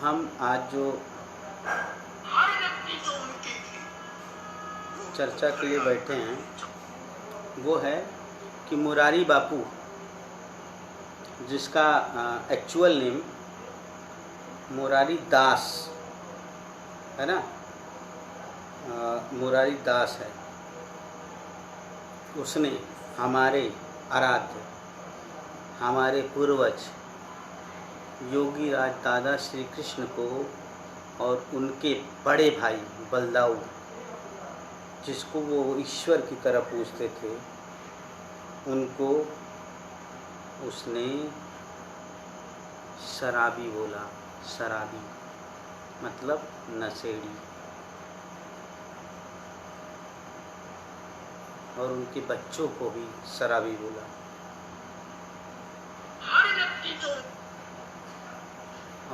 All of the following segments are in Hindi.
हम आज जो चर्चा के लिए बैठे हैं वो है कि मुरारी बापू, जिसका एक्चुअल नेम मुरारी दास है ना, मुरारी दास है, उसने हमारे आराध्य, हमारे पूर्वज योगी राज दादा श्री कृष्ण को और उनके बड़े भाई बलदाऊ, जिसको वो ईश्वर की तरह पूजते थे, उनको उसने शराबी बोला। शराबी मतलब नशेड़ी। और उनके बच्चों को भी शराबी बोला।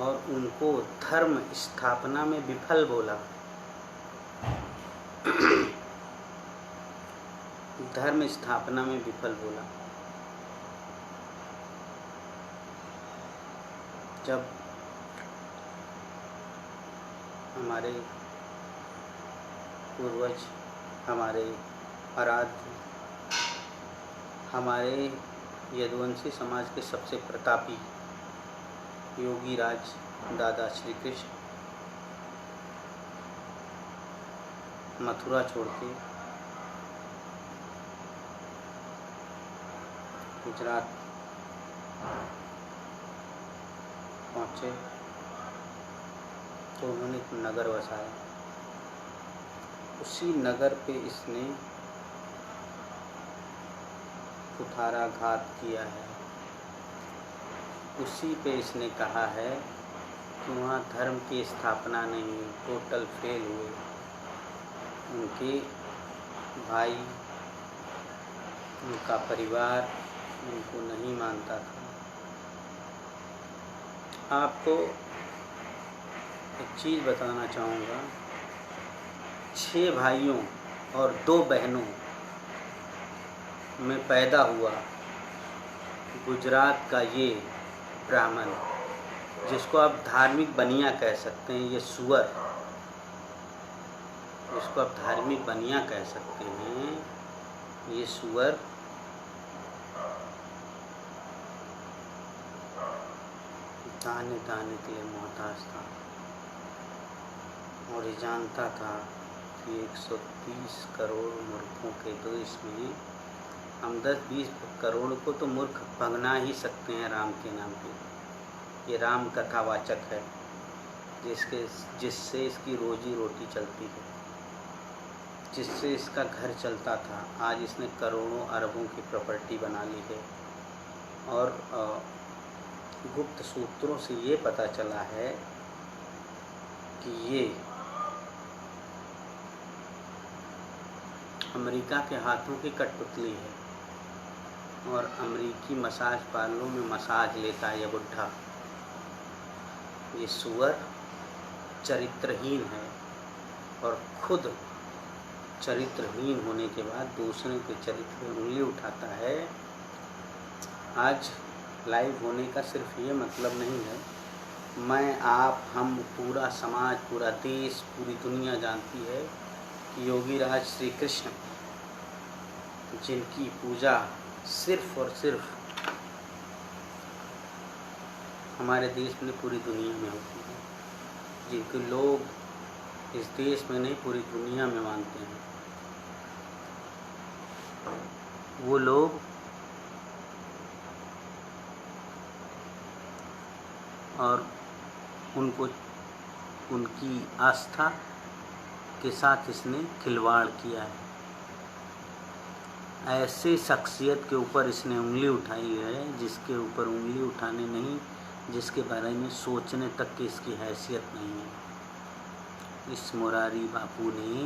और उनको धर्म स्थापना में विफल बोला। धर्म स्थापना में विफल बोला। जब हमारे पूर्वज, हमारे आराध्य, हमारे यदुवंशी समाज के सबसे प्रतापी योगी राज दादा श्री कृष्ण मथुरा छोड़ के गुजरात पहुँचे तो उन्होंने एक नगर बसाया। उसी नगर पे इसने कुठाराघात किया है। उसी पे इसने कहा है कि वहाँ धर्म की स्थापना नहीं हुई, टोटल फेल हुए। उनके भाई, उनका परिवार उनको नहीं मानता था। आपको एक चीज़ बताना चाहूँगा, 6 भाइयों और 2 बहनों में पैदा हुआ गुजरात का ये ब्राह्मण, जिसको आप धार्मिक बनिया कह सकते हैं, ये सुअर, जिसको आप धार्मिक बनिया कह सकते हैं, ये सुअर दाने दाने के लिए मोहताज था। और ये जानता था कि 130 करोड़ मूर्खों के देश में हम 10-20 करोड़ को तो मूर्ख भगना ही सकते हैं राम के नाम पे। ये राम कथावाचक है, जिससे इसकी रोजी रोटी चलती है, जिससे इसका घर चलता था। आज इसने करोड़ों अरबों की प्रॉपर्टी बना ली है। और गुप्त सूत्रों से ये पता चला है कि ये अमेरिका के हाथों की कठपुतली है और अमेरिकी मसाज पार्लरों में मसाज लेता है ये बुढ़ा। ये सुअर चरित्रहीन है और खुद चरित्रहीन होने के बाद दूसरे के चरित्र में उंगली उठाता है। आज लाइव होने का सिर्फ ये मतलब नहीं है, मैं, आप, हम, पूरा समाज, पूरा देश, पूरी दुनिया जानती है कि योगी राज श्री कृष्ण, जिनकी पूजा सिर्फ और सिर्फ हमारे देश में, पूरी दुनिया में होती है, जिनके लोग इस देश में नहीं पूरी दुनिया में मानते हैं, वो लोग और उनको, उनकी आस्था के साथ इसने खिलवाड़ किया है। ऐसे शख्सियत के ऊपर इसने उंगली उठाई है जिसके ऊपर उंगली उठाने नहीं, जिसके बारे में सोचने तक की इसकी हैसियत नहीं है। इस मुरारी बापू ने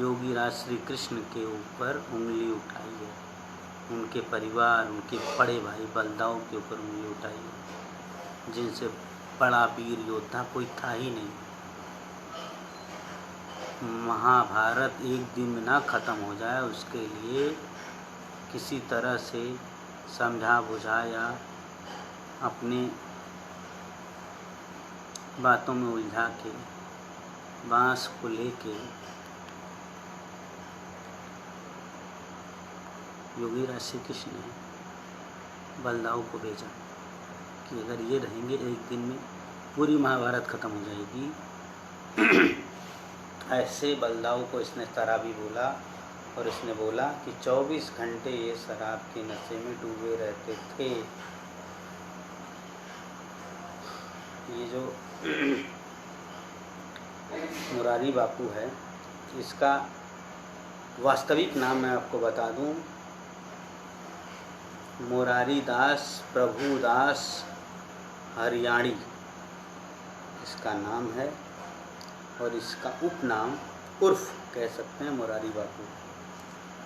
योगी राज श्री कृष्ण के ऊपर उंगली उठाई है, उनके परिवार, उनके बड़े भाई बलदाऊ के ऊपर उंगली उठाई है, जिनसे बड़ा वीर योद्धा कोई था ही नहीं। महाभारत एक दिन में ना ख़त्म हो जाए, उसके लिए किसी तरह से समझा बुझा या अपने बातों में उलझा के बांस को लेके योगी राज श्री कृष्ण ने बलदाऊ को भेजा कि अगर ये रहेंगे एक दिन में पूरी महाभारत खत्म हो जाएगी। ऐसे बलदाऊ को इसने शराबी बोला और इसने बोला कि 24 घंटे ये शराब के नशे में डूबे रहते थे। ये जो मुरारी बापू है, इसका वास्तविक नाम मैं आपको बता दूं, मुरारी दास प्रभुदास हरियाणी इसका नाम है, और इसका उपनाम उर्फ कह सकते हैं मुरारी बापू।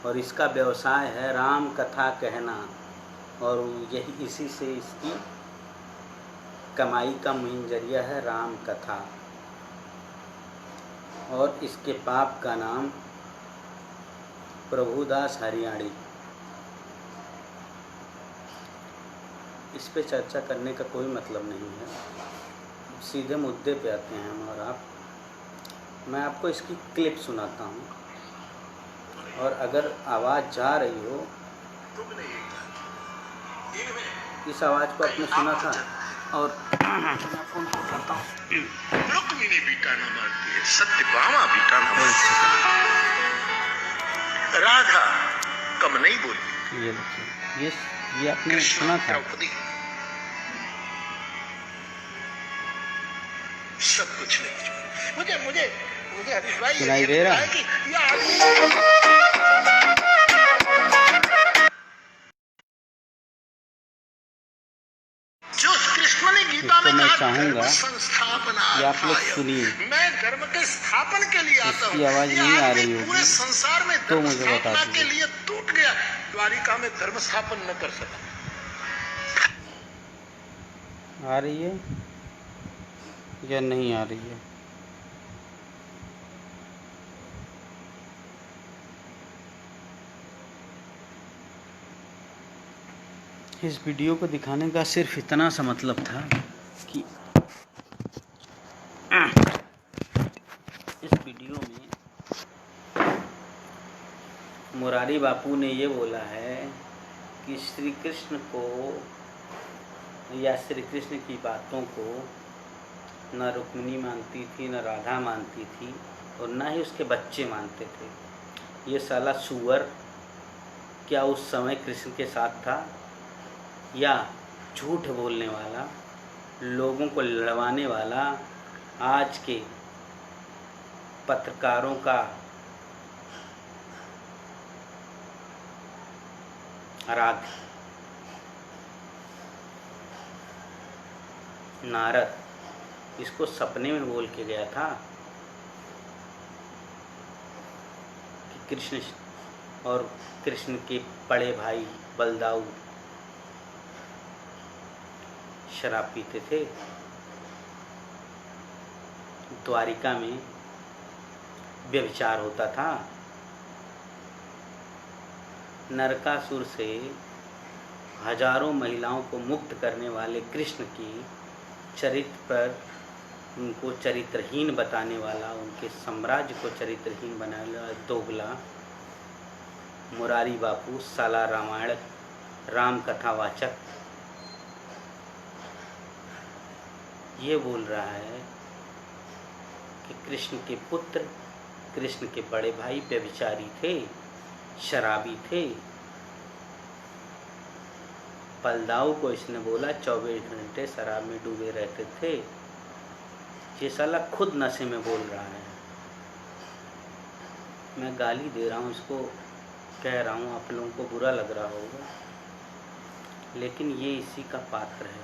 और इसका व्यवसाय है राम कथा कहना, और यही इसी से इसकी कमाई का मेन जरिया है राम कथा। और इसके बाप का नाम प्रभुदास हरियाणी। इस पे चर्चा करने का कोई मतलब नहीं है, सीधे मुद्दे पे आते हैं हम और आप। मैं आपको इसकी क्लिप सुनाता हूँ, और अगर आवाज़ जा रही हो, इस आवाज़ को आपने सुना था, और उनको करता हूँ। रुक्मिणी बीटा ना मारती है, सत्यभामा बीटा ना मारती है, राधा कम नहीं बोली। ये देखिए, ये आपने सुना था। सब कुछ नहीं, मुझे मुझे मुझे हरीश भाई सुनाई दे रहा है कि ये जो कृष्ण ने गीता में मैं कहा, चाहूँगा संस्थापना कि आप लोग सुनिए। मैं धर्म के स्थापन के लिए आता हूँ। इसकी आवाज़ नहीं आ रही होगी पूरे संसार में तो धर्म मुझे बता स्थापना के दीजिए। लिए टूट गया, द्वारिका में धर्म स्थापन न कर सका। आ रही है या नहीं आ रही है? इस वीडियो को दिखाने का सिर्फ इतना सा मतलब था कि इस वीडियो में मुरारी बापू ने ये बोला है कि श्री कृष्ण को या श्री कृष्ण की बातों को न रुक्मिणी मानती थी, न राधा मानती थी, और न ही उसके बच्चे मानते थे। ये साला सुअर क्या उस समय कृष्ण के साथ था, या झूठ बोलने वाला, लोगों को लड़वाने वाला, आज के पत्रकारों का आराध्य नारद इसको सपने में बोल के गया था कि कृष्ण और कृष्ण के बड़े भाई बलदाऊ शराब पीते थे, द्वारिका में व्यभिचार होता था, नरकासुर से हजारों महिलाओं को मुक्त करने वाले कृष्ण की चरित्र पर उनको चरित्रहीन बताने वाला, उनके साम्राज्य को चरित्रहीन बनाने वाला दोगला मुरारी बापू साला रामायण राम कथावाचक ये बोल रहा है कि कृष्ण के पुत्र, कृष्ण के बड़े भाई व्यभिचारी थे, शराबी थे। बलदाऊ को इसने बोला 24 घंटे शराब में डूबे रहते थे। ये साला खुद नशे में बोल रहा है। मैं गाली दे रहा हूँ, इसको कह रहा हूँ, आप लोगों को बुरा लग रहा होगा, लेकिन ये इसी का पात्र है।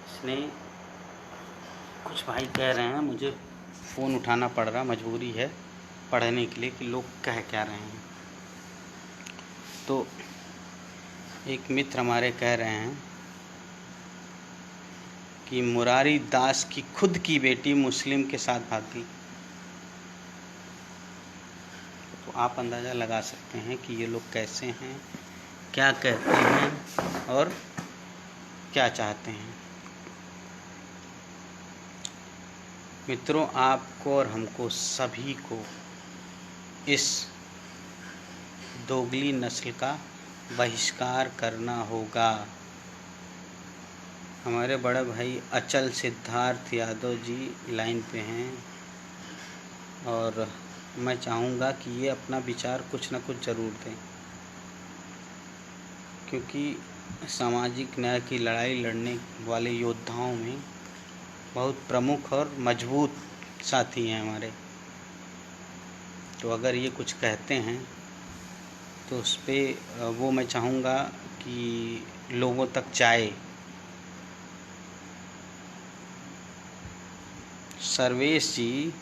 इसने कुछ भाई कह रहे हैं, मुझे फ़ोन उठाना पड़ रहा, मजबूरी है पढ़ने के लिए कि लोग कह क्या रहे हैं। तो एक मित्र हमारे कह रहे हैं कि मुरारी दास की खुद की बेटी मुस्लिम के साथ भागी। तो आप अंदाज़ा लगा सकते हैं कि ये लोग कैसे हैं, क्या कहते हैं और क्या चाहते हैं। मित्रों, आपको और हमको सभी को इस दोगली नस्ल का बहिष्कार करना होगा। हमारे बड़े भाई अचल सिद्धार्थ यादव जी लाइन पे हैं और मैं चाहूँगा कि ये अपना विचार कुछ न कुछ ज़रूर दें, क्योंकि सामाजिक न्याय की लड़ाई लड़ने वाले योद्धाओं में बहुत प्रमुख और मजबूत साथी हैं हमारे। तो अगर ये कुछ कहते हैं तो उस पर वो मैं चाहूँगा कि लोगों तक जाए। सर्वेश जी,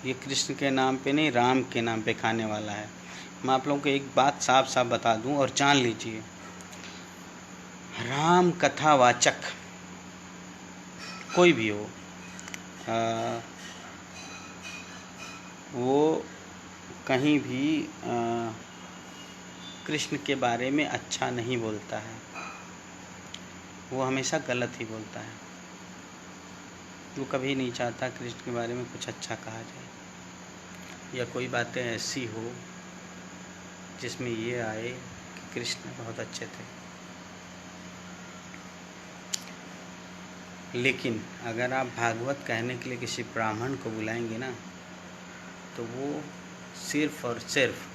ये कृष्ण के नाम पे नहीं, राम के नाम पे खाने वाला है। मैं आप लोगों को एक बात साफ साफ बता दूं और जान लीजिए, राम कथावाचक कोई भी हो, वो कहीं भी कृष्ण के बारे में अच्छा नहीं बोलता है, वो हमेशा गलत ही बोलता है। वो कभी नहीं चाहता कृष्ण के बारे में कुछ अच्छा कहा जाए या कोई बातें ऐसी हो जिसमें ये आए कि कृष्ण बहुत अच्छे थे। लेकिन अगर आप भागवत कहने के लिए किसी ब्राह्मण को बुलाएंगे ना, तो वो सिर्फ और सिर्फ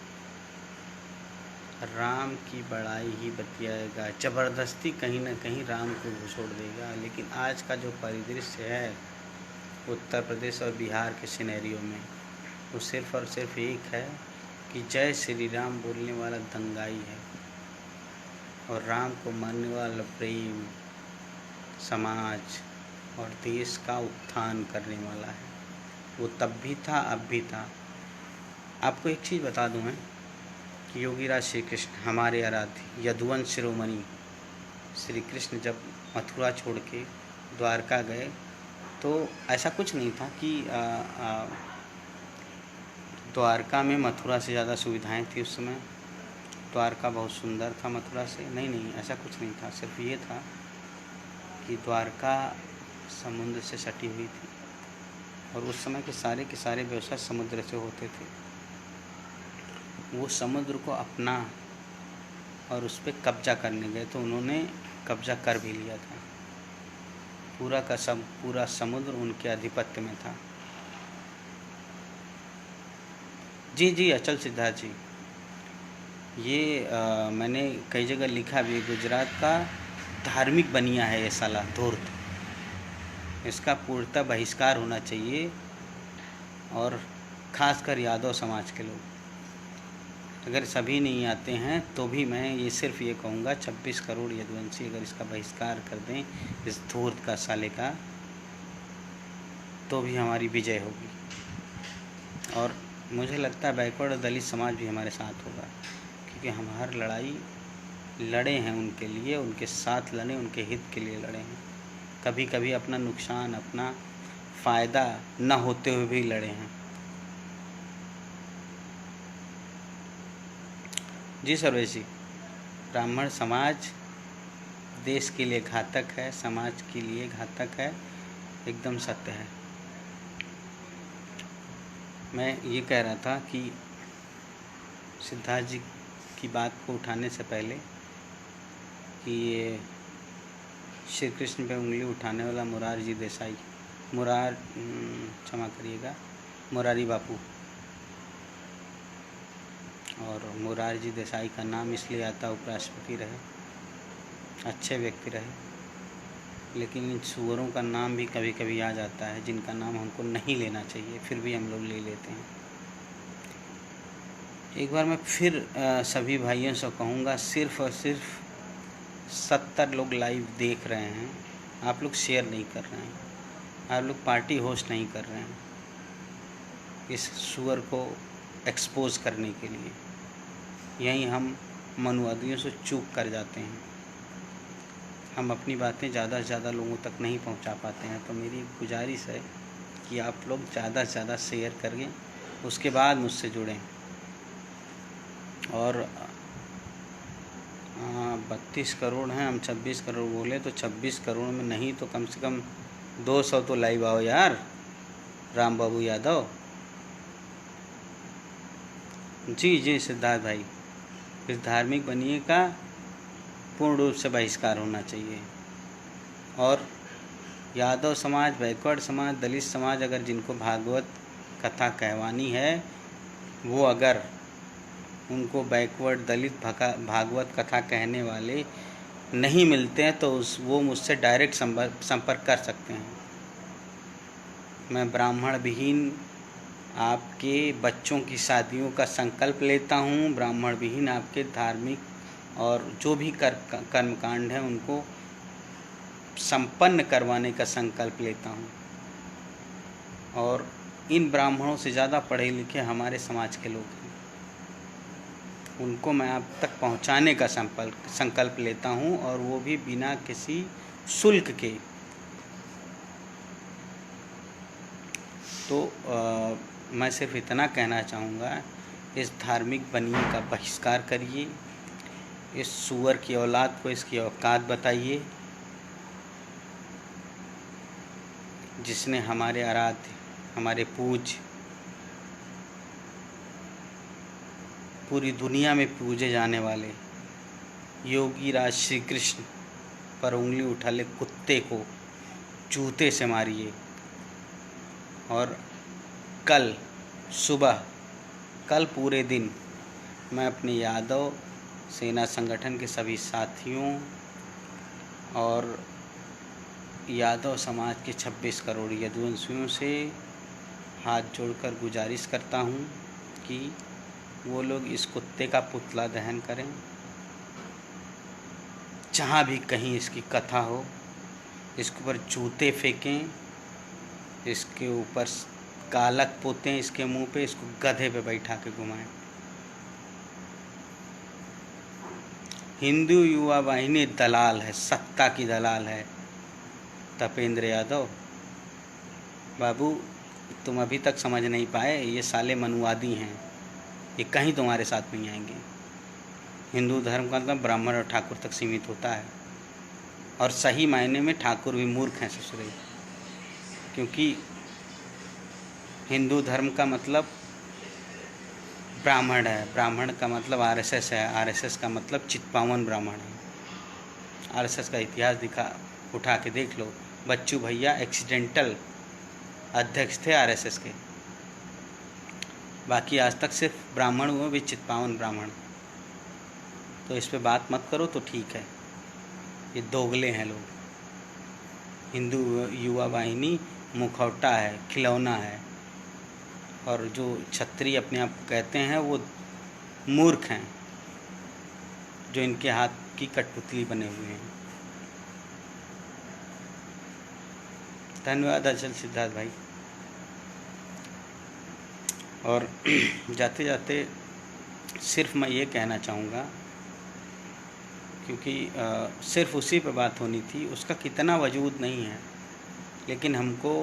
राम की बड़ाई ही बतियाएगा, ज़बरदस्ती कहीं ना कहीं राम को छोड़ देगा। लेकिन आज का जो परिदृश्य है उत्तर प्रदेश और बिहार के सिनेरियो में, वो सिर्फ और सिर्फ एक है कि जय श्री राम बोलने वाला दंगाई है और राम को मानने वाला प्रेम, समाज और देश का उत्थान करने वाला है। वो तब भी था, अब भी था। आपको एक चीज़ बता दूं मैं कि योगीराज श्री कृष्ण, हमारे आराध्य यदुवंश शिरोमणि श्री कृष्ण, जब मथुरा छोड़ के द्वारका गए तो ऐसा कुछ नहीं था कि द्वारका में मथुरा से ज़्यादा सुविधाएं थी उस समय, द्वारका बहुत सुंदर था मथुरा से। नहीं, ऐसा कुछ नहीं था। सिर्फ ये था कि द्वारका समुद्र से सटी हुई थी और उस समय के सारे व्यवसाय समुद्र से होते थे। वो समुद्र को अपना और उस पर कब्जा करने गए तो उन्होंने कब्जा कर भी लिया था। पूरा समुद्र उनके आधिपत्य में था। जी अचल सिद्धार्थ जी, ये मैंने कई जगह लिखा भी, गुजरात का धार्मिक बनिया है ये साला धूर्त, इसका पूर्णतः बहिष्कार होना चाहिए। और ख़ासकर यादव समाज के लोग, अगर सभी नहीं आते हैं तो भी मैं ये सिर्फ ये कहूँगा 26 करोड़ यदुवंशी अगर इसका बहिष्कार कर दें इस धूर्त का साले का, तो भी हमारी विजय होगी। और मुझे लगता है बैकवर्ड और दलित समाज भी हमारे साथ होगा, क्योंकि हम हर लड़ाई लड़े हैं उनके लिए, उनके साथ लड़े, उनके हित के लिए लड़े हैं। कभी कभी अपना नुकसान, अपना फ़ायदा न होते हुए भी लड़े हैं। जी सर्वेश जी, ब्राह्मण समाज देश के लिए घातक है, समाज के लिए घातक है, एकदम सत्य है। मैं ये कह रहा था कि सिद्धार्थ जी की बात को उठाने से पहले कि ये श्री कृष्ण पे उंगली उठाने वाला मुरारजी देसाई, क्षमा करिएगा, मुरारी बापू, और मुरारजी देसाई का नाम इसलिए आता, उपराष्ट्रपति रहे, अच्छे व्यक्ति रहे, लेकिन इन सुअरों का नाम भी कभी कभी आ जाता है जिनका नाम हमको नहीं लेना चाहिए, फिर भी हम लोग ले लेते हैं। एक बार मैं फिर सभी भाइयों से कहूँगा, सिर्फ और सिर्फ 70 लोग लाइव देख रहे हैं, आप लोग शेयर नहीं कर रहे हैं, आप लोग पार्टी होस्ट नहीं कर रहे हैं इस सुअर को एक्सपोज करने के लिए। यहीं हम मनुवादियों से चूक कर जाते हैं, हम अपनी बातें ज़्यादा से ज़्यादा लोगों तक नहीं पहुंचा पाते हैं। तो मेरी गुजारिश है कि आप लोग ज़्यादा से ज़्यादा शेयर करें, उसके बाद मुझसे जुड़ें। और 32 करोड़ हैं, हम 26 करोड़ बोले तो 26 करोड़ में नहीं तो कम से कम 200 तो लाइव आओ यार राम बाबू यादव। जी जी सिद्धार्थ भाई, इस धार्मिक बनिए का पूर्ण रूप से बहिष्कार होना चाहिए। और यादव समाज, बैकवर्ड समाज, दलित समाज, अगर जिनको भागवत कथा कहवानी है, वो अगर उनको बैकवर्ड दलित भागवत कथा कहने वाले नहीं मिलते हैं तो वो मुझसे डायरेक्ट संपर्क कर सकते हैं। मैं ब्राह्मण विहीन आपके बच्चों की शादियों का संकल्प लेता हूँ, ब्राह्मण विहीन आपके धार्मिक और जो भी कर्मकांड हैं उनको संपन्न करवाने का संकल्प लेता हूँ। और इन ब्राह्मणों से ज़्यादा पढ़े लिखे हमारे समाज के लोग हैं, उनको मैं आप तक पहुँचाने का संकल्प लेता हूँ, और वो भी बिना किसी शुल्क के। तो मैं सिर्फ इतना कहना चाहूँगा, इस धार्मिक बनिए का बहिष्कार करिए, इस सूअर की औलाद को इसकी औकात बताइए, जिसने हमारे आराध्य, हमारे पूज्य, पूरी दुनिया में पूजे जाने वाले योगी राज श्री कृष्ण पर उंगली उठाले कुत्ते को जूते से मारिए। और कल सुबह, कल पूरे दिन मैं अपने यादव सेना संगठन के सभी साथियों और यादव समाज के 26 करोड़ यदुवंशियों से हाथ जोड़कर गुजारिश करता हूँ कि वो लोग इस कुत्ते का पुतला दहन करें, जहाँ भी कहीं इसकी कथा हो, इसके ऊपर जूते फेंकें, इसके ऊपर कालक पोतें, इसके मुंह पे, इसको गधे पे बैठा के घुमाएं। हिंदू युवा वाहिनी दलाल है, सत्ता की दलाल है। तपेंद्र यादव बाबू, तुम अभी तक समझ नहीं पाए, ये साले मनुवादी हैं, ये कहीं तुम्हारे साथ नहीं आएंगे। हिंदू धर्म का मतलब ब्राह्मण और ठाकुर तक सीमित होता है, और सही मायने में ठाकुर भी मूर्ख हैं ससुरे, क्योंकि हिंदू धर्म का मतलब ब्राह्मण है, ब्राह्मण का मतलब आरएसएस है, आरएसएस का मतलब चितपावन ब्राह्मण है। आरएसएस का इतिहास उठा के देख लो, बच्चू भैया एक्सीडेंटल अध्यक्ष थे आरएसएस के, बाकी आज तक सिर्फ ब्राह्मण हुए भी चितपावन ब्राह्मण। तो इस पे बात मत करो तो ठीक है, ये दोगले हैं लोग। हिंदू युवा वाहिनी मुखौटा है, खिलौना है, और जो क्षत्रिय अपने आप को कहते हैं वो मूर्ख हैं, जो इनके हाथ की कठपुतली बने हुए हैं। धन्यवाद अचल सिद्धार्थ भाई। और जाते जाते सिर्फ मैं ये कहना चाहूँगा, क्योंकि सिर्फ उसी पे बात होनी थी, उसका कितना वजूद नहीं है, लेकिन हमको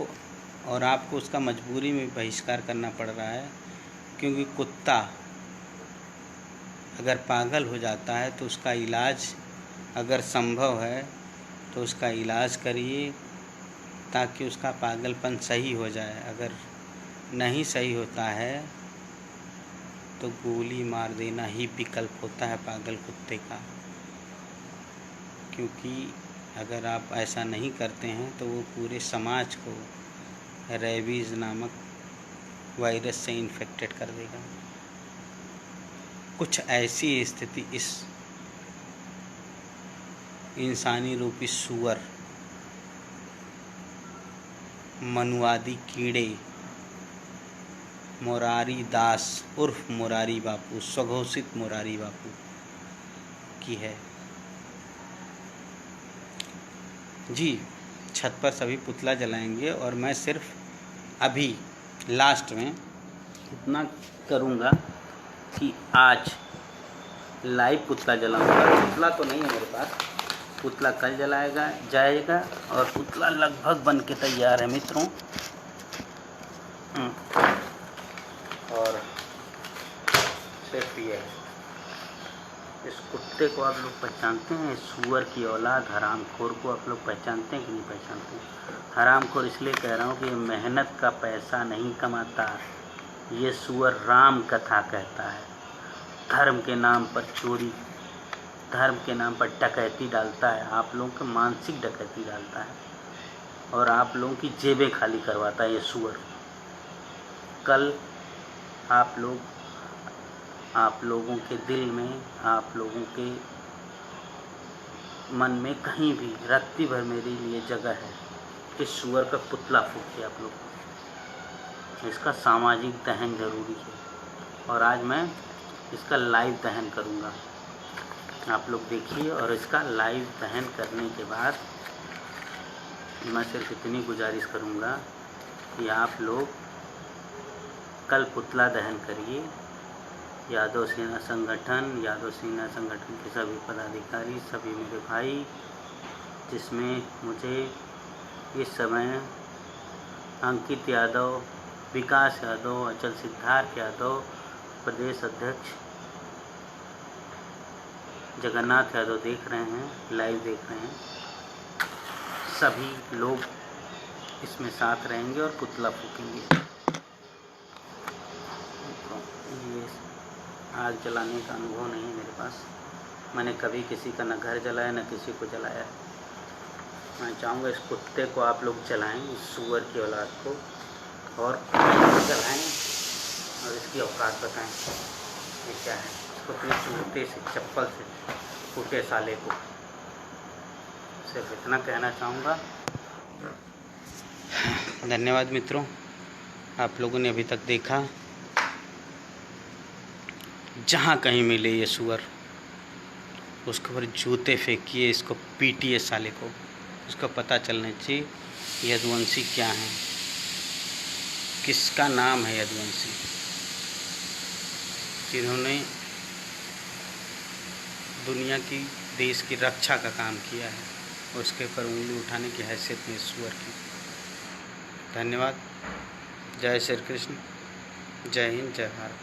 और आपको उसका मजबूरी में बहिष्कार करना पड़ रहा है, क्योंकि कुत्ता अगर पागल हो जाता है तो उसका इलाज, अगर संभव है तो उसका इलाज करिए, ताकि उसका पागलपन सही हो जाए। अगर नहीं सही होता है तो गोली मार देना ही विकल्प होता है पागल कुत्ते का, क्योंकि अगर आप ऐसा नहीं करते हैं तो वो पूरे समाज को रेबीज़ नामक वायरस से इन्फेक्टेड कर देगा। कुछ ऐसी स्थिति इस इंसानी रूपी सुअर, मनुवादी कीड़े मुरारी दास उर्फ मुरारी बापू, स्वघोषित मुरारी बापू की है। जी, छत पर सभी पुतला जलाएंगे, और मैं सिर्फ अभी लास्ट में इतना करूँगा कि आज लाइव पुतला जलाऊंगा। पुतला तो नहीं है मेरे पास, पुतला कल जलाएगा जाएगा, और पुतला लगभग बन के तैयार है मित्रों। और सिर्फ ये है, इस कुत्ते कुत्ते को आप लोग पहचानते हैं? सूअर की औलाद हरामखोर को आप लोग पहचानते हैं कि नहीं पहचानते? हरामखोर इसलिए कह रहा हूँ कि ये मेहनत का पैसा नहीं कमाता, ये सूअर राम कथा कहता है, धर्म के नाम पर चोरी, धर्म के नाम पर डकैती डालता है, आप लोगों का मानसिक डकैती डालता है और आप लोगों की जेबें खाली करवाता है ये सूअर। कल आप लोगों के दिल में, आप लोगों के मन में कहीं भी रत्ती भर मेरे लिए जगह है कि सूअर का पुतला फूके आप लोग। इसका सामाजिक दहन जरूरी है और आज मैं इसका लाइव दहन करूँगा, आप लोग देखिए। और इसका लाइव दहन करने के बाद मैं सिर्फ इतनी गुजारिश करूँगा कि आप लोग कल पुतला दहन करिए। यादव सेना संगठन के सभी पदाधिकारी, सभी मेरे भाई, जिसमें मुझे इस समय अंकित यादव, विकास यादव, अचल सिद्धार्थ यादव, प्रदेश अध्यक्ष जगन्नाथ यादव देख रहे हैं, लाइव देख रहे हैं, सभी लोग इसमें साथ रहेंगे और पुतला फूकेंगे। ये आग जलाने का अनुभव नहीं है मेरे पास, मैंने कभी किसी का न घर जलाया न किसी को जलाया। मैं चाहूँगा इस कुत्ते को आप लोग जलाएं, इस सूअर की औलाद को, और जलाएं और इसकी औकात बताएं ये क्या है। इसको अपने जूते से, चप्पल से फूटे साले को। सिर्फ इतना कहना चाहूँगा। धन्यवाद मित्रों, आप लोगों ने अभी तक देखा। जहाँ कहीं मिले ये सूअर, उसके ऊपर जूते फेंकिए, इसको पीटिए साले को, उसको पता चलना चाहिए यदुवंशी क्या है, किसका नाम है यदुवंशी, जिन्होंने दुनिया की, देश की रक्षा का काम किया है, उसके ऊपर उंगली उठाने की हैसियत में सूअर की। धन्यवाद। जय श्री कृष्ण, जय हिंद, जय भारत।